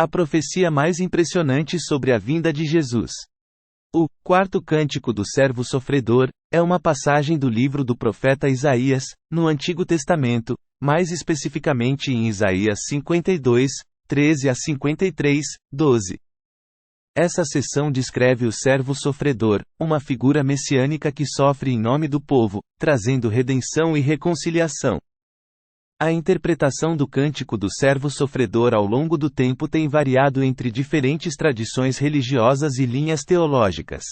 A profecia mais impressionante sobre a vinda de Jesus. O quarto cântico do servo sofredor é uma passagem do livro do profeta Isaías, no Antigo Testamento, mais especificamente em Isaías 52, 13 a 53, 12. Essa seção descreve o servo sofredor, uma figura messiânica que sofre em nome do povo, trazendo redenção e reconciliação. A interpretação do cântico do servo sofredor ao longo do tempo tem variado entre diferentes tradições religiosas e linhas teológicas.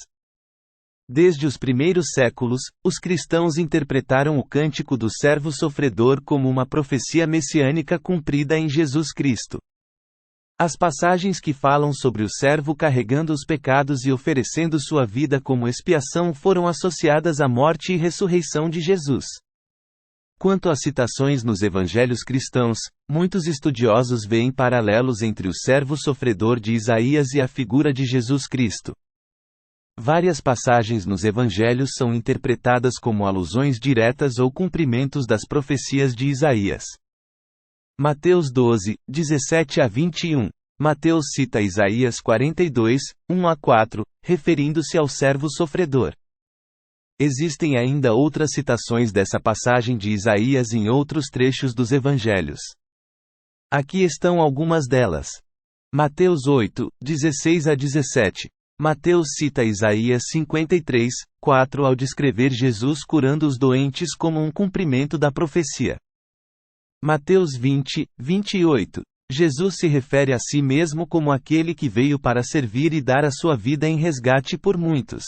Desde os primeiros séculos, os cristãos interpretaram o cântico do servo sofredor como uma profecia messiânica cumprida em Jesus Cristo. As passagens que falam sobre o servo carregando os pecados e oferecendo sua vida como expiação foram associadas à morte e ressurreição de Jesus. Quanto às citações nos evangelhos cristãos, muitos estudiosos veem paralelos entre o servo sofredor de Isaías e a figura de Jesus Cristo. Várias passagens nos evangelhos são interpretadas como alusões diretas ou cumprimentos das profecias de Isaías. Mateus 12, 17 a 21. Mateus cita Isaías 42, 1 a 4, referindo-se ao servo sofredor. Existem ainda outras citações dessa passagem de Isaías em outros trechos dos evangelhos. Aqui estão algumas delas. Mateus 8, 16 a 17. Mateus cita Isaías 53, 4 ao descrever Jesus curando os doentes como um cumprimento da profecia. Mateus 20, 28. Jesus se refere a si mesmo como aquele que veio para servir e dar a sua vida em resgate por muitos.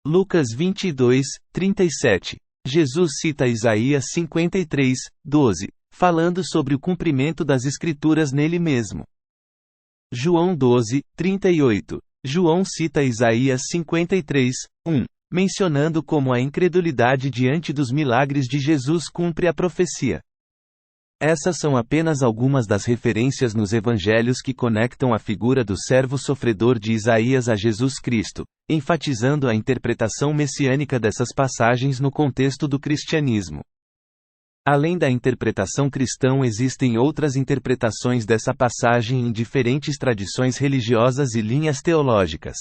Lucas 22, 37. Jesus cita Isaías 53, 12, falando sobre o cumprimento das Escrituras nele mesmo. João 12, 38. João cita Isaías 53, 1, mencionando como a incredulidade diante dos milagres de Jesus cumpre a profecia. Essas são apenas algumas das referências nos evangelhos que conectam a figura do servo sofredor de Isaías a Jesus Cristo, enfatizando a interpretação messiânica dessas passagens no contexto do cristianismo. Além da interpretação cristã, existem outras interpretações dessa passagem em diferentes tradições religiosas e linhas teológicas.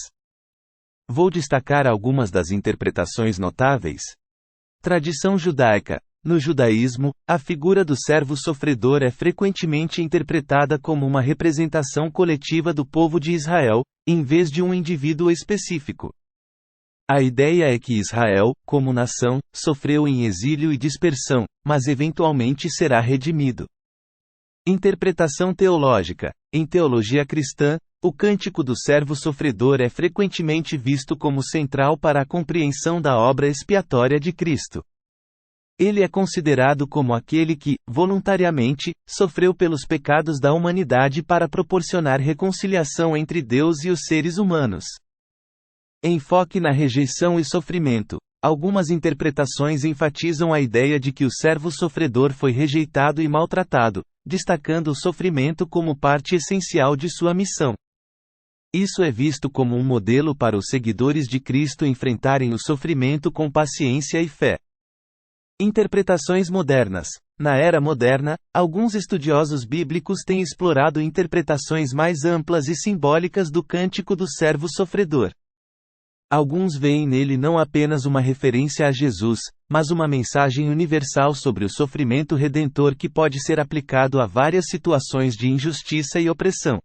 Vou destacar algumas das interpretações notáveis. Tradição judaica. No judaísmo, a figura do servo sofredor é frequentemente interpretada como uma representação coletiva do povo de Israel, em vez de um indivíduo específico. A ideia é que Israel, como nação, sofreu em exílio e dispersão, mas eventualmente será redimido. Interpretação teológica. Em teologia cristã, o cântico do servo sofredor é frequentemente visto como central para a compreensão da obra expiatória de Cristo. Ele é considerado como aquele que, voluntariamente, sofreu pelos pecados da humanidade para proporcionar reconciliação entre Deus e os seres humanos. Enfoque na rejeição e sofrimento. Algumas interpretações enfatizam a ideia de que o servo sofredor foi rejeitado e maltratado, destacando o sofrimento como parte essencial de sua missão. Isso é visto como um modelo para os seguidores de Cristo enfrentarem o sofrimento com paciência e fé. Interpretações modernas. Na era moderna, alguns estudiosos bíblicos têm explorado interpretações mais amplas e simbólicas do cântico do servo sofredor. Alguns veem nele não apenas uma referência a Jesus, mas uma mensagem universal sobre o sofrimento redentor que pode ser aplicado a várias situações de injustiça e opressão.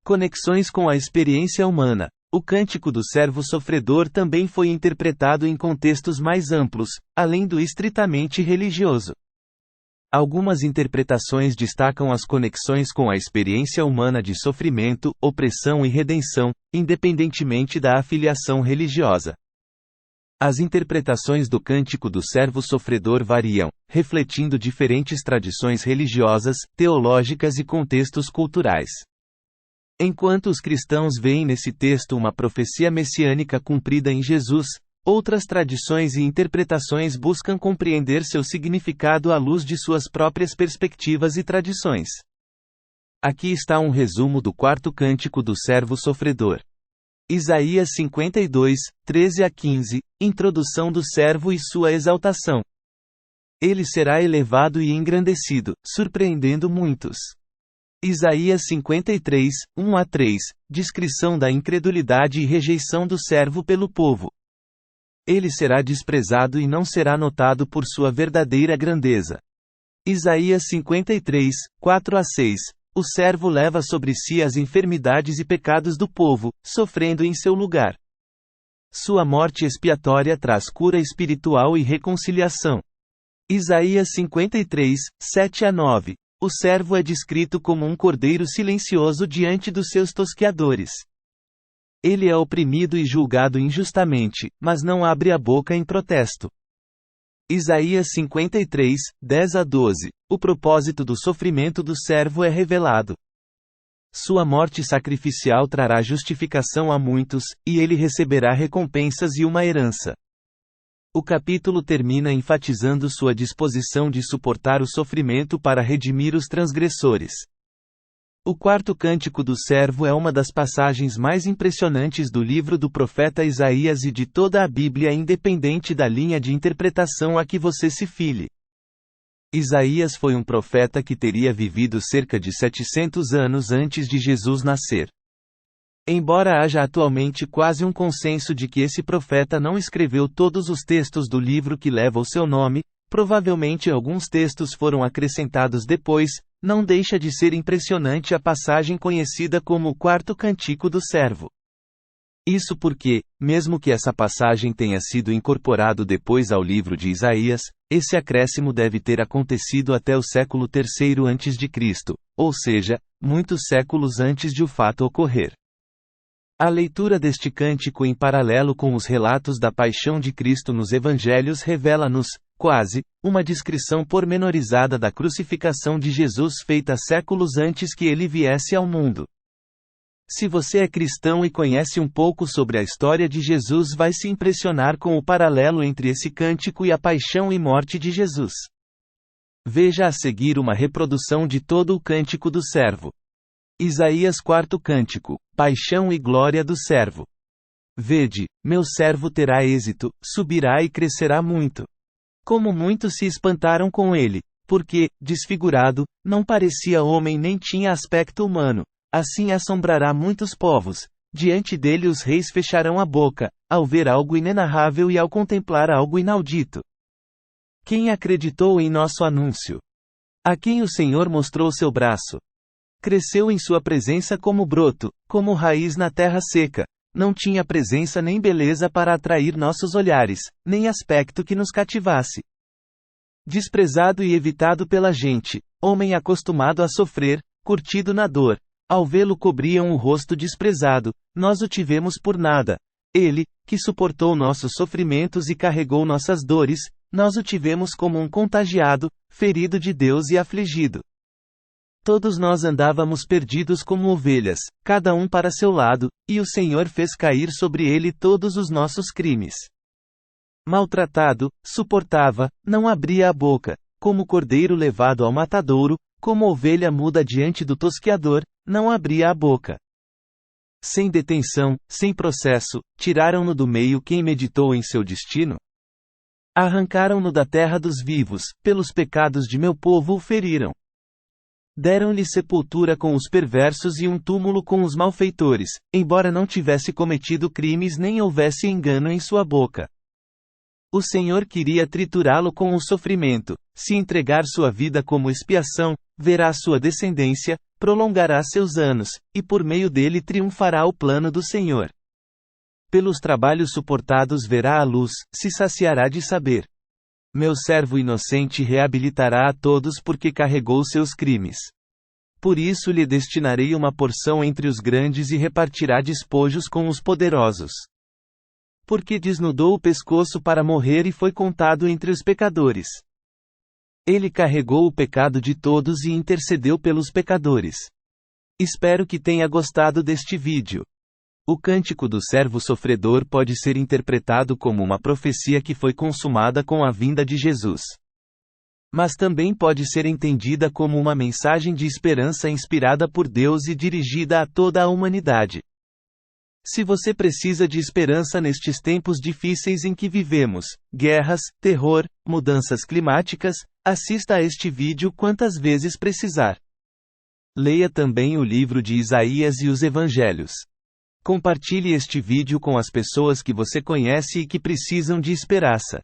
Conexões com a experiência humana. O cântico do servo sofredor também foi interpretado em contextos mais amplos, além do estritamente religioso. Algumas interpretações destacam as conexões com a experiência humana de sofrimento, opressão e redenção, independentemente da afiliação religiosa. As interpretações do cântico do servo sofredor variam, refletindo diferentes tradições religiosas, teológicas e contextos culturais. Enquanto os cristãos veem nesse texto uma profecia messiânica cumprida em Jesus, outras tradições e interpretações buscam compreender seu significado à luz de suas próprias perspectivas e tradições. Aqui está um resumo do quarto cântico do servo sofredor. Isaías 52, 13 a 15, Introdução do servo e sua exaltação. Ele será elevado e engrandecido, surpreendendo muitos. Isaías 53, 1 a 3, descrição da incredulidade e rejeição do servo pelo povo. Ele será desprezado e não será notado por sua verdadeira grandeza. Isaías 53, 4 a 6, o servo leva sobre si as enfermidades e pecados do povo, sofrendo em seu lugar. Sua morte expiatória traz cura espiritual e reconciliação. Isaías 53, 7 a 9. O servo é descrito como um cordeiro silencioso diante dos seus tosqueadores. Ele é oprimido e julgado injustamente, mas não abre a boca em protesto. Isaías 53, 10 a 12. O propósito do sofrimento do servo é revelado. Sua morte sacrificial trará justificação a muitos, e ele receberá recompensas e uma herança. O capítulo termina enfatizando sua disposição de suportar o sofrimento para redimir os transgressores. O quarto cântico do servo é uma das passagens mais impressionantes do livro do profeta Isaías e de toda a Bíblia, independente da linha de interpretação a que você se file. Isaías foi um profeta que teria vivido cerca de 700 anos antes de Jesus nascer. Embora haja atualmente quase um consenso de que esse profeta não escreveu todos os textos do livro que leva o seu nome, provavelmente alguns textos foram acrescentados depois, não deixa de ser impressionante a passagem conhecida como o quarto cântico do servo. Isso porque, mesmo que essa passagem tenha sido incorporado depois ao livro de Isaías, esse acréscimo deve ter acontecido até o século III a.C., ou seja, muitos séculos antes de o fato ocorrer. A leitura deste cântico em paralelo com os relatos da paixão de Cristo nos evangelhos revela-nos, quase, uma descrição pormenorizada da crucificação de Jesus feita séculos antes que ele viesse ao mundo. Se você é cristão e conhece um pouco sobre a história de Jesus, vai se impressionar com o paralelo entre esse cântico e a paixão e morte de Jesus. Veja a seguir uma reprodução de todo o cântico do servo. Isaías 4º cântico, paixão e glória do servo. Vede, meu servo terá êxito, subirá e crescerá muito. Como muitos se espantaram com ele, porque, desfigurado, não parecia homem nem tinha aspecto humano. Assim assombrará muitos povos. Diante dele os reis fecharão a boca, ao ver algo inenarrável e ao contemplar algo inaudito. Quem acreditou em nosso anúncio? A quem o Senhor mostrou seu braço? Cresceu em sua presença como broto, como raiz na terra seca. Não tinha presença nem beleza para atrair nossos olhares, nem aspecto que nos cativasse. Desprezado e evitado pela gente, homem acostumado a sofrer, curtido na dor. Ao vê-lo cobriam o rosto desprezado, nós o tivemos por nada. Ele, que suportou nossos sofrimentos e carregou nossas dores, nós o tivemos como um contagiado, ferido de Deus e afligido. Todos nós andávamos perdidos como ovelhas, cada um para seu lado, e o Senhor fez cair sobre ele todos os nossos crimes. Maltratado, suportava, não abria a boca, como cordeiro levado ao matadouro, como ovelha muda diante do tosqueador, não abria a boca. Sem detenção, sem processo, tiraram-no do meio quem meditou em seu destino. Arrancaram-no da terra dos vivos, pelos pecados de meu povo o feriram. Deram-lhe sepultura com os perversos e um túmulo com os malfeitores, embora não tivesse cometido crimes nem houvesse engano em sua boca. O Senhor queria triturá-lo com o sofrimento, se entregar sua vida como expiação, verá sua descendência, prolongará seus anos, e por meio dele triunfará o plano do Senhor. Pelos trabalhos suportados verá a luz, se saciará de saber. Meu servo inocente reabilitará a todos porque carregou seus crimes. Por isso lhe destinarei uma porção entre os grandes e repartirá despojos com os poderosos. Porque desnudou o pescoço para morrer e foi contado entre os pecadores. Ele carregou o pecado de todos e intercedeu pelos pecadores. Espero que tenha gostado deste vídeo. O cântico do servo sofredor pode ser interpretado como uma profecia que foi consumada com a vinda de Jesus. Mas também pode ser entendida como uma mensagem de esperança inspirada por Deus e dirigida a toda a humanidade. Se você precisa de esperança nestes tempos difíceis em que vivemos, guerras, terror, mudanças climáticas, assista a este vídeo quantas vezes precisar. Leia também o livro de Isaías e os Evangelhos. Compartilhe este vídeo com as pessoas que você conhece e que precisam de esperança.